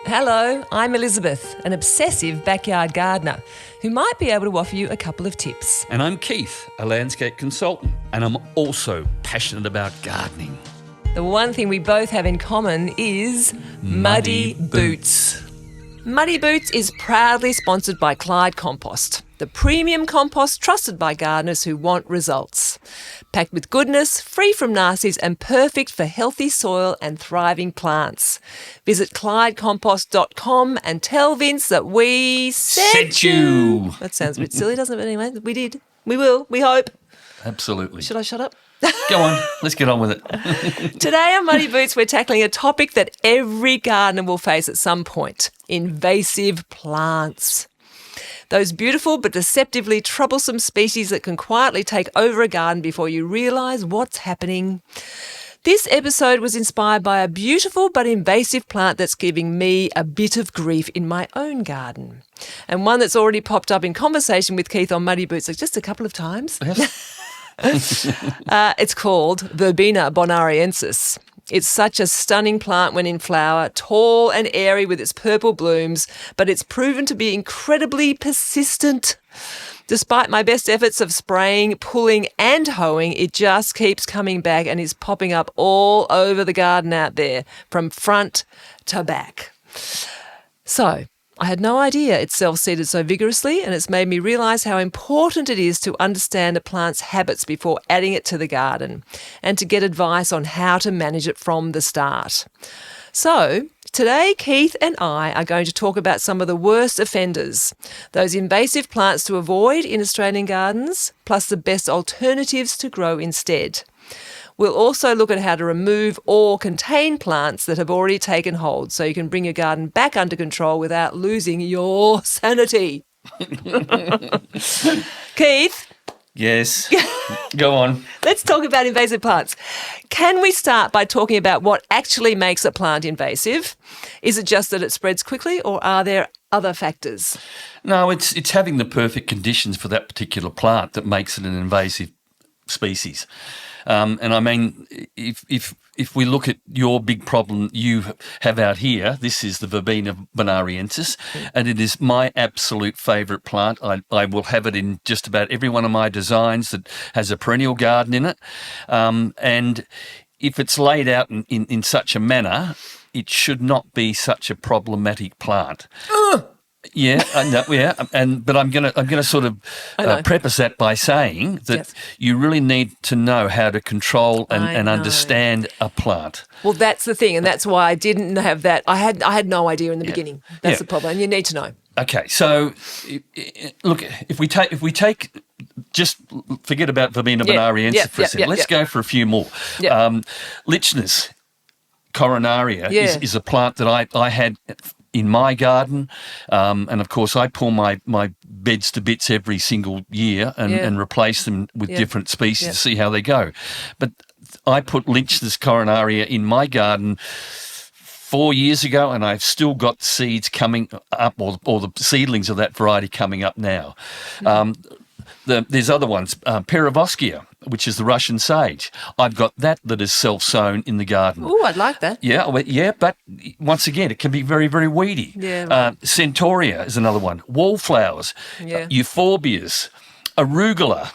Hello, I'm Elisabeth, an obsessive backyard gardener who might be able to offer you a couple of tips. And I'm Keith, a landscape consultant, and I'm also passionate about gardening. The one thing we both have in common is muddy boots. Muddy Boots is proudly sponsored by Clyde Compost, the premium compost trusted by gardeners who want results. Packed with goodness, free from nasties and perfect for healthy soil and thriving plants. Visit clydecompost.com and tell Vince that we sent you. That sounds a bit silly, doesn't it? But anyway, we did. We will. We hope. Absolutely. Should I shut up? Go on, let's get on with it. Today on Muddy Boots, we're tackling a topic that every gardener will face at some point: invasive plants. Those beautiful but deceptively troublesome species that can quietly take over a garden before you realise what's happening. This episode was inspired by a beautiful but invasive plant that's giving me a bit of grief in my own garden, and one that's already popped up in conversation with Keith on Muddy Boots just a couple of times. It's called Verbena bonariensis. It's such a stunning plant when in flower, tall and airy with its purple blooms, but it's proven to be incredibly persistent. Despite my best efforts of spraying, pulling and hoeing, it just keeps coming back and is popping up all over the garden out there, from front to back. So, I had no idea it self-seeded so vigorously, and it's made me realise how important it is to understand a plant's habits before adding it to the garden and to get advice on how to manage it from the start. So, today Keith and I are going to talk about some of the worst offenders, those invasive plants to avoid in Australian gardens, plus the best alternatives to grow instead. We'll also look at how to remove or contain plants that have already taken hold so you can bring your garden back under control without losing your sanity. Keith? Yes, go on. Let's talk about invasive plants. Can we start by talking about what actually makes a plant invasive? Is it just that it spreads quickly, or are there other factors? No, it's having the perfect conditions for that particular plant that makes it an invasive species. And I mean, if we look at your big problem you have out here, this is the Verbena bonariensis, and it is my absolute favourite plant. I will have it in just about every one of my designs that has a perennial garden in it. And if it's laid out in such a manner, it should not be such a problematic plant. Yeah, but I'm gonna sort of preface that by saying that you really need to know how to control and understand a plant. Well, that's the thing, and that's why I didn't have that. I had no idea in the beginning. That's the problem, and you need to know. Okay, so look, if we take just forget about Verbena bonariensis for a second. Let's go for a few more. Lichnus coronaria is a plant that I had in my garden, and of course I pull my beds to bits every single year and replace them with different species to see how they go. But I put Lichnus coronaria in my garden 4 years ago, and I've still got seeds coming up, or the seedlings of that variety coming up now. There's other ones, Perovskia, which is the Russian sage. I've got that is self-sown in the garden. Oh, I'd like that. Yeah, but once again, it can be very, very weedy. Centaurea is another one. Wallflowers, euphorbias, arugula.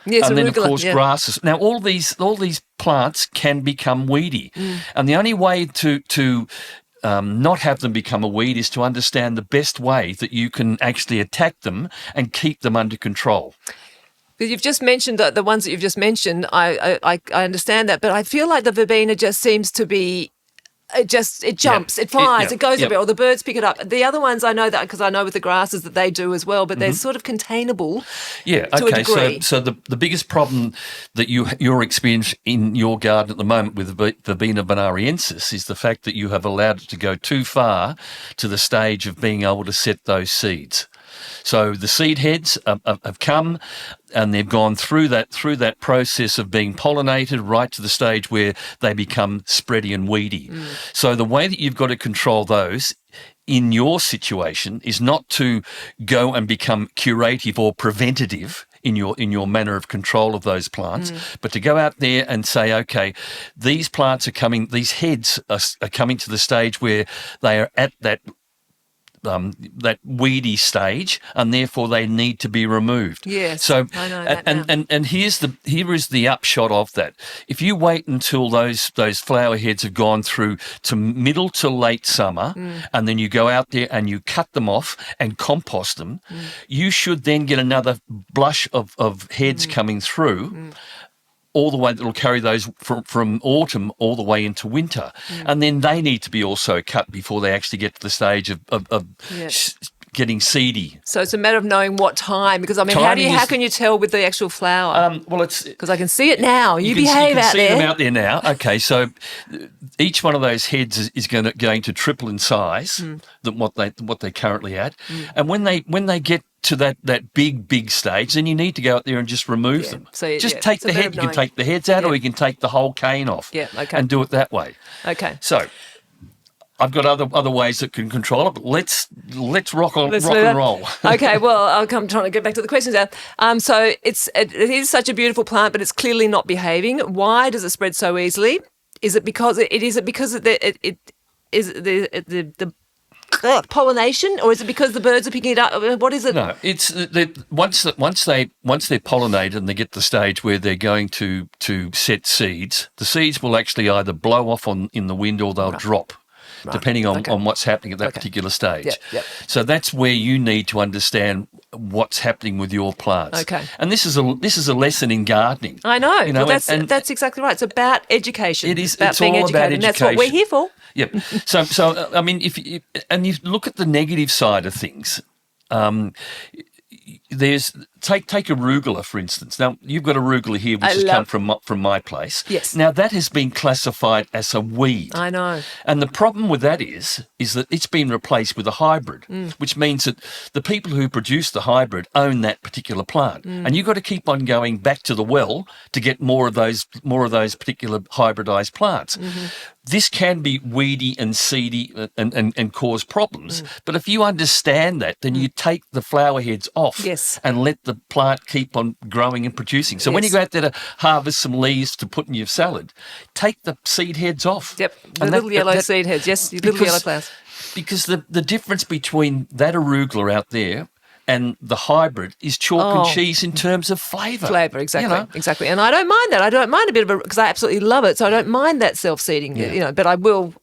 Yes, and arugula, then, of course, grasses. Now, all these plants can become weedy. And the only way to not have them become a weed is to understand the best way that you can actually attack them and keep them under control. You've just mentioned the ones that you've just mentioned. I understand that, but I feel like the verbena just seems to be. It jumps, it flies, it goes a bit, or the birds pick it up. The other ones I know that because I know with the grasses that they do as well, but they're sort of containable to a degree. So the biggest problem that you're experiencing in your garden at the moment with Verbena bonariensis is the fact that you have allowed it to go too far to the stage of being able to set those seeds. So the seed heads have come and they've gone through that process of being pollinated right to the stage where they become spready and weedy. So the way that you've got to control those in your situation is not to go and become curative or preventative in your manner of control of those plants, but to go out there and say, okay, these plants are coming, these heads are coming to the stage where they are at that weedy stage, and therefore they need to be removed. Yes, so I know that now. and here is the upshot of that. If you wait until those flower heads have gone through to middle to late summer, and then you go out there and you cut them off and compost them, you should then get another blush of heads coming through. All the way, that'll carry those from autumn all the way into winter. And then they need to be also cut before they actually get to the stage of getting seedy. So it's a matter of knowing what time, because I mean, how can you tell with the actual flower? Well, it's because I can see it now. You behave out there. You can see them out there now. Okay, so each one of those heads is going to triple in size than what they currently at, and when they get to that big stage, then you need to go out there and just remove them. So, just take the head. You can take the heads out, or you can take the whole cane off. Yeah, okay. And do it that way. Okay. So I've got other ways that can control it, but let's rock and roll. Okay. Well, I'm trying to get back to the questions now. So it is such a beautiful plant, but it's clearly not behaving. Why does it spread so easily? Is it because the pollination, or is it because the birds are picking it up? What is it? No, it's once they're pollinated and they get to the stage where they're going to set seeds, the seeds will actually either blow off in the wind or they'll drop. Depending on what's happening at that particular stage. Yep. So that's where you need to understand what's happening with your plants. Okay. And this is a lesson in gardening. I know. You know, well, that's exactly right. It's about education. It is. It's being all educated, about education. And that's what we're here for. Yep. So I mean, if you look at the negative side of things, there's take arugula, for instance. Now, you've got arugula here, which has come from my place. Yes. Now, that has been classified as a weed. I know. And the problem with that is that it's been replaced with a hybrid, which means that the people who produce the hybrid own that particular plant. And you've got to keep on going back to the well to get more of those particular hybridized plants. This can be weedy and seedy and cause problems. But if you understand that, then you take the flower heads off and let the plant keep on growing and producing. So when you go out there to harvest some leaves to put in your salad, take the seed heads off. Yep, the little yellow seed heads, yes, little yellow flowers. Because the difference between that arugula out there and the hybrid is chalk and cheese in terms of flavour. Flavour, exactly, exactly. And I don't mind that. I don't mind a bit of it because I absolutely love it. So I don't mind that self-seeding, but I will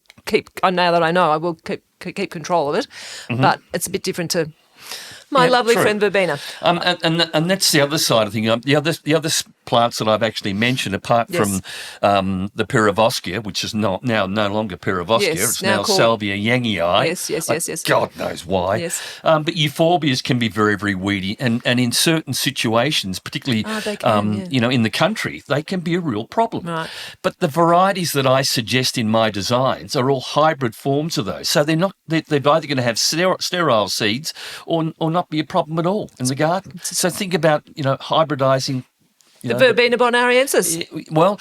now that I know, I will keep control of it. But it's a bit different to my lovely friend Verbena. And that's the other side of things. The other plants that I've actually mentioned, apart from the Pyrovoskia, which is now no longer Pyrovoskia, it's now Salvia yangii. Yes. God knows why. Yes. But euphorbias can be very, very weedy, and in certain situations, particularly in the country, they can be a real problem. Right. But the varieties that I suggest in my designs are all hybrid forms of those. So they're either going to have sterile seeds or not be a problem at all in the garden. So think about hybridizing. The Verbena bonariensis. Well,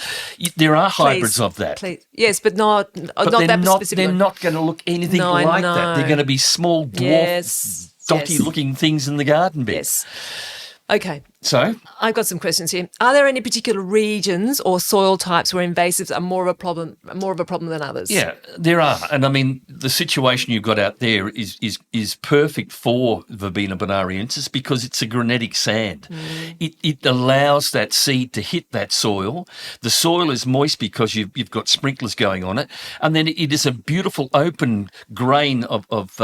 there are hybrids of that. Yes, but not that specific. They're not going to look anything like that. They're going to be small, dwarf, dotty-looking things in the garden bed. Yes. Okay. So? I've got some questions here. Are there any particular regions or soil types where invasives are more of a problem than others? Yeah, there are. And I mean, the situation you've got out there is perfect for Verbena bonariensis because it's a granitic sand. It allows that seed to hit that soil. The soil is moist because you've got sprinklers going on it. And then it is a beautiful open grain of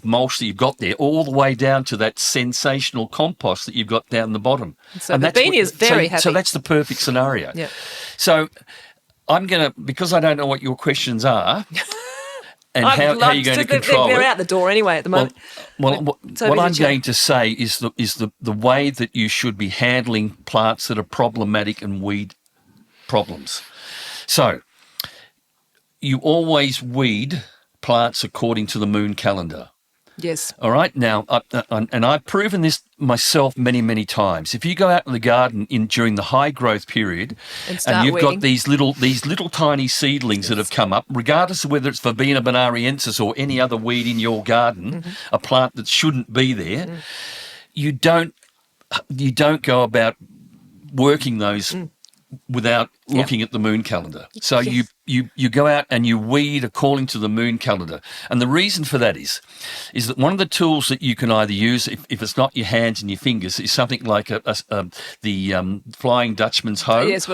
mulch that you've got there all the way down to that sensational compost that you've got down the bottom. So Verbena is very happy. So that's the perfect scenario. Yeah. So I'm going to, because I don't know what your questions are and how you're going to control it. They're out the door anyway at the moment. Well, what I'm going to say is the way that you should be handling plants that are problematic and weed problems. So you always weed plants according to the moon calendar. Yes. All right. Now, and I've proven this myself many, many times. If you go out in the garden during the high growth period, and you've got these little tiny seedlings that have come up, regardless of whether it's Verbena bonariensis or any other weed in your garden, a plant that shouldn't be there, you don't you don't go about working those without looking at the moon calendar. So you go out and you weed according to the moon calendar. And the reason for that is that one of the tools that you can either use, if it's not your hands and your fingers, is something like the Flying Dutchman's hoe. Yes,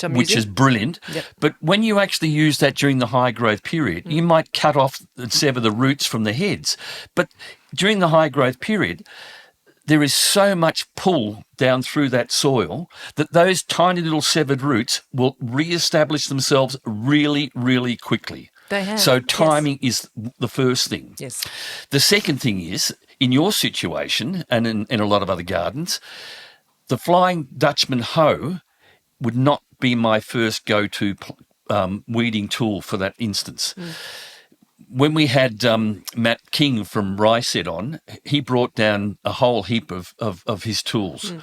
which is brilliant. Yep. But when you actually use that during the high growth period, you might cut off and sever the roots from the heads. But during the high growth period, there is so much pull down through that soil that those tiny little severed roots will re-establish themselves really, really quickly. They have. So timing is the first thing. Yes. The second thing is, in your situation and in a lot of other gardens, the Flying Dutchman hoe would not be my first go-to weeding tool for that instance. When we had Matt King from Ryset on, he brought down a whole heap of his tools.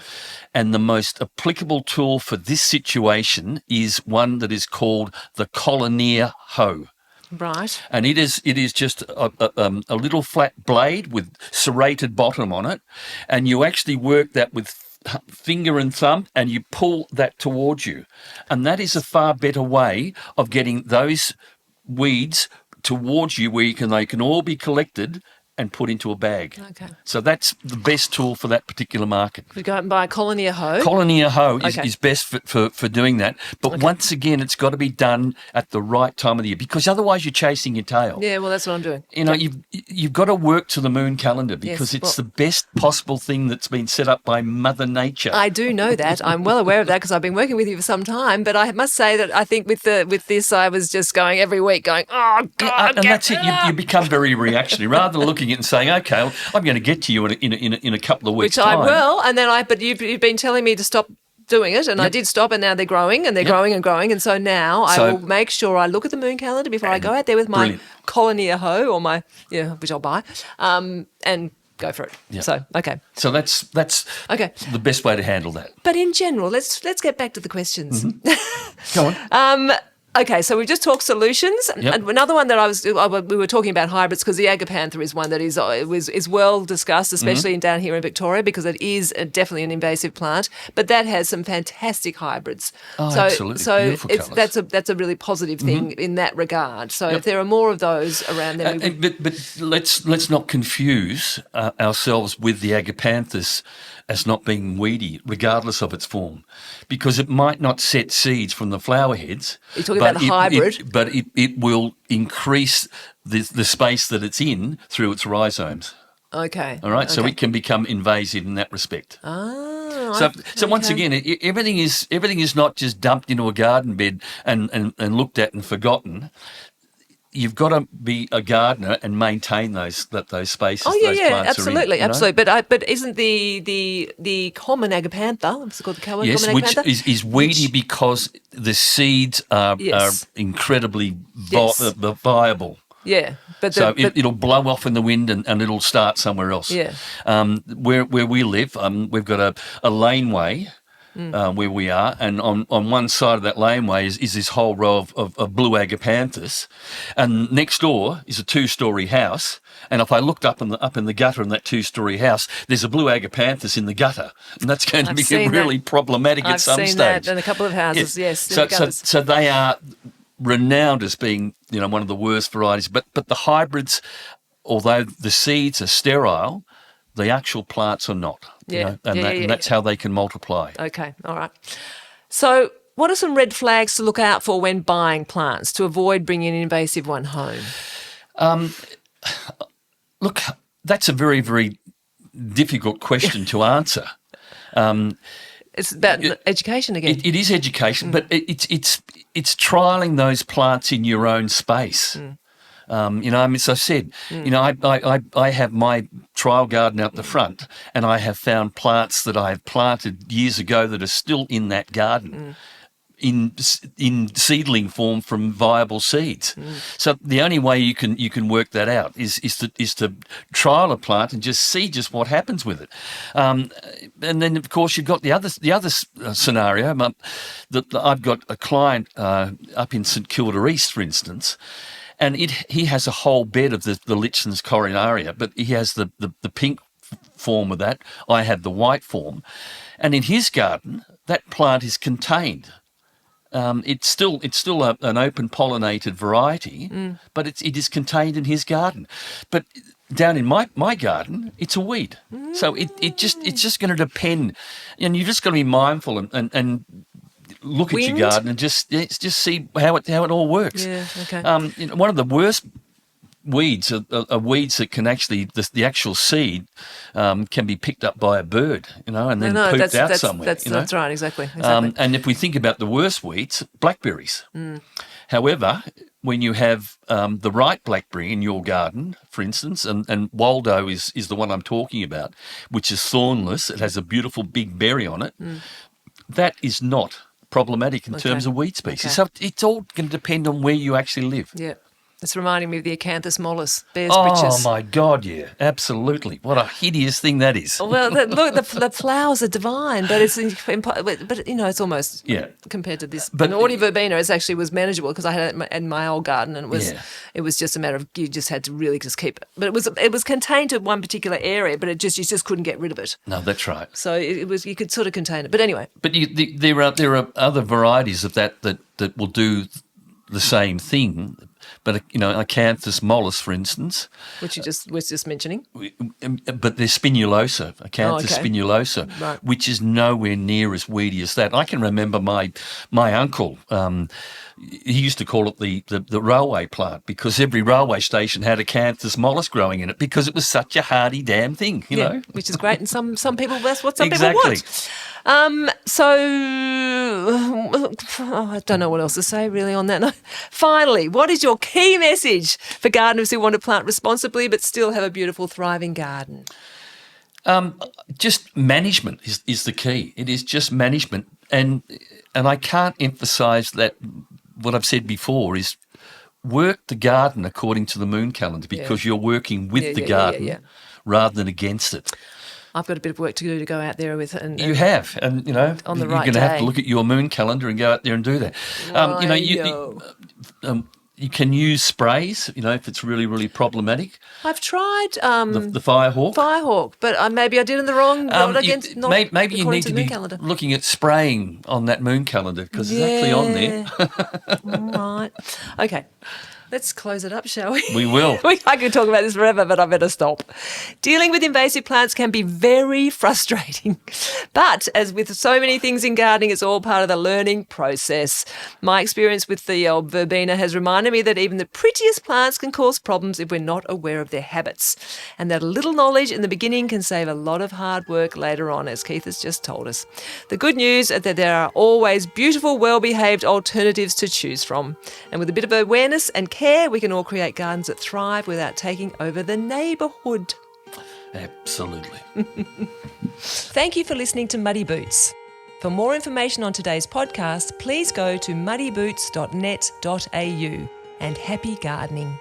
And the most applicable tool for this situation is one that is called the collinear hoe. Right. And it is just a little flat blade with serrated bottom on it, and you actually work that with finger and thumb, and you pull that towards you. And that is a far better way of getting those weeds towards you where they can all be collected and put into a bag. Okay. So that's the best tool for that particular market. We go out and buy a collinear hoe. Collinear hoe is best for doing that. But once again, it's got to be done at the right time of the year, because otherwise you're chasing your tail. Yeah, well, that's what I'm doing. You know, you've got to work to the moon calendar, because it's the best possible thing that's been set up by Mother Nature. I do know that. I'm well aware of that because I've been working with you for some time. But I must say that I think with this, I was just going every week going, oh, God. And that's it. You become very reactionary. Rather than looking at it and saying, okay, well, I'm going to get to you in a couple of weeks' Which time. I will. And then but you've been telling me to stop doing it, and I did stop, and now they're growing, and they're growing and growing, and so now I will make sure I look at the moon calendar before I go out there with my collinear hoe or my which I'll buy, and go for it. Yeah. So okay. So that's okay. The best way to handle that. But in general, let's get back to the questions. Go on. Okay, so we've just talked solutions. Yep. And another one that we were talking about hybrids, because the agapantha is one that is well discussed, especially down here in Victoria, because it is definitely an invasive plant. But that has some fantastic hybrids. Oh, so, absolutely. So beautiful colours. that's a really positive thing in that regard. So if there are more of those around, then but let's not confuse ourselves with the agapanthus as not being weedy, regardless of its form, because it might not set seeds from the flower heads. You're talking about a hybrid. But it will increase the space that it's in through its rhizomes. Okay. All right, so it can become invasive in that respect. So once again, everything is not just dumped into a garden bed and looked at and forgotten. You've got to be a gardener and maintain those spaces. Oh yeah, those plants absolutely, are in, absolutely. But isn't the common agapantha? What's it called? The common agapantha? Which is weedy because the seeds are incredibly viable. Yeah, it'll blow off in the wind and it'll start somewhere else. Yeah. Where we live, we've got a laneway. Where we are, and on one side of that laneway is this whole row of blue agapanthus, and next door is a 2-story house. And if I looked up in the gutter in that 2-story house, there's a blue agapanthus in the gutter, and that's going to be really problematic at some stage. I've seen that in a couple of houses. Yes. So they are renowned as being one of the worst varieties, but the hybrids, although the seeds are sterile, the actual plants are not. And that's how they can multiply. Okay, all right. So what are some red flags to look out for when buying plants to avoid bringing an invasive one home? Look, that's a very, very difficult question to answer. It's about education again. It is education, but it's trialling those plants in your own space. As I said, I have my trial garden out the front, and I have found plants that I have planted years ago that are still in that garden. In seedling form from viable seeds. So the only way you can work that out is to trial a plant and just see just what happens with it. And then of course you've got the other scenario. That I've got a client up in St Kilda East, for instance. And he has a whole bed of the Lichnus coronaria, but he has the pink form of that. I had the white form. And in his garden, that plant is contained. It's still an open pollinated variety, but it is contained in his garden. But down in my garden, it's a weed. So it's just going to depend, and you just got to be mindful and look at your garden and just see how it all works. Yeah. Okay. One of the worst weeds are weeds that can actually the actual seed can be picked up by a bird, and then pooped out somewhere. That's right, exactly. And if we think about the worst weeds, blackberries. However, when you have the right blackberry in your garden, for instance, and Waldo is the one I'm talking about, which is thornless, it has a beautiful big berry on it, that is not problematic in terms of weed species. Okay. So it's all going to depend on where you actually live. Yeah. It's reminding me of the acanthus mollis, bear's Oh, britches. my God, yeah, absolutely. What a hideous thing that is. Well, look, the flowers are divine, but it's it's almost compared to this. But the Audio Verbena was manageable because I had it in my old garden, and it was just a matter of you just had to really just keep it. But it was contained to one particular area, but you just couldn't get rid of it. No, that's right. So you could sort of contain it. But anyway. But there are other varieties of that will do the same thing. But acanthus mollis, for instance, which you was just mentioning, but there's spinulosa, acanthus spinulosa, right, which is nowhere near as weedy as that. I can remember my uncle. He used to call it the railway plant because every railway station had acanthus mollis growing in it because it was such a hardy damn thing, you know. Which is great, and some people that's what some exactly. people want. I don't know what else to say really on that note. Finally, what is your key message for gardeners who want to plant responsibly but still have a beautiful, thriving garden? Just management is the key. It is just management, and I can't emphasise that. What I've said before is work the garden according to the moon calendar because you're working with the garden rather than against it. I've got a bit of work to do to go out there with it. You have, and on the you're right going to day. have to look at your moon calendar and go out there and do that. You can use sprays, if it's really, really problematic. I've tried the Firehawk. Firehawk, but maybe I did in the wrong. Maybe you need to be looking at spraying on that moon calendar because it's actually on there. Right. Okay. Let's close it up, shall we? We will. I could talk about this forever, but I better stop. Dealing with invasive plants can be very frustrating. But as with so many things in gardening, it's all part of the learning process. My experience with the old Verbena has reminded me that even the prettiest plants can cause problems if we're not aware of their habits. And that a little knowledge in the beginning can save a lot of hard work later on, as Keith has just told us. The good news is that there are always beautiful, well-behaved alternatives to choose from. And with a bit of awareness and care, we can all create gardens that thrive without taking over the neighbourhood. Absolutely. Thank you for listening to Muddy Boots. For more information on today's podcast, please go to muddyboots.net.au and happy gardening.